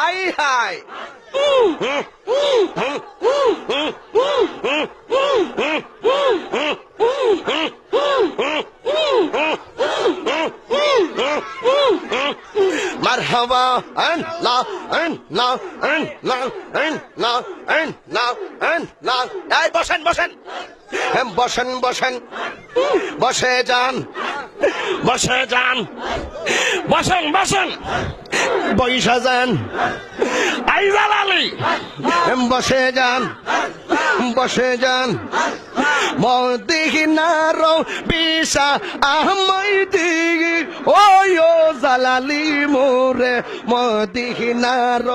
I high মারহাবা আল্লাহ আল্লাহ আল্লাহ আল্লাহ আল্লাহ আল্লাহ এই বসেন বসেন বসেন বসেন বসে যান বসে যান বসেন বসেন বৈশা যান আইজাল আলী বসে যান বসে যান মদিনার বিশা আহমদি ওই জালালি মোরে মদিনার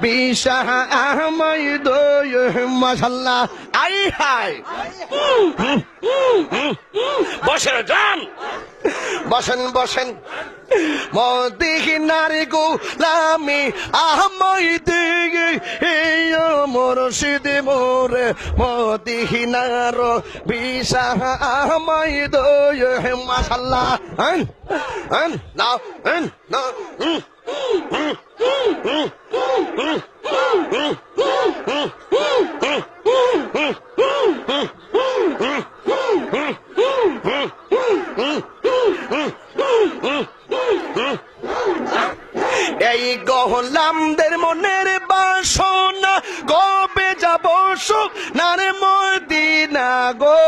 বিশা আহমদ মাশাআল্লাহ আই হাই বসে যান বসেন বসেন মদিনার গোলামি আহমদ মুর্শিদ মোরে মদিনার বিশা আহমদ মাশাআল্লাহ না না এই গোলামদের মনের বাসনা কবে যাব সুখ নারে মদিনা গো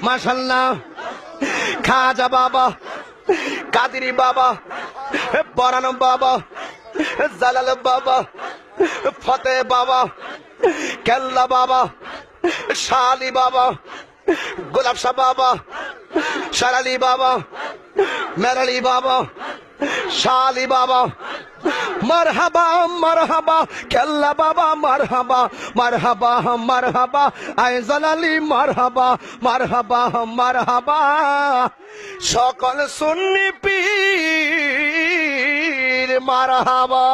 মাশাআল্লাহ খাজা বাবা কাদেরি বাবা বরান বাবা জালাল বাবা ফতে বাবা কেল্লা বাবা শালি বাবা গোলাপ শাহ বাবা শালালি বাবা মেরালি বাবা শালি বাবা মারহাবা মারহাবা কেল্লা বাবা মারহাবা মারহাবা মারহাবা আয় জালালি মারহাবা মারহাবা মারহাবা সকল সুন্নি পীর মারহাবা।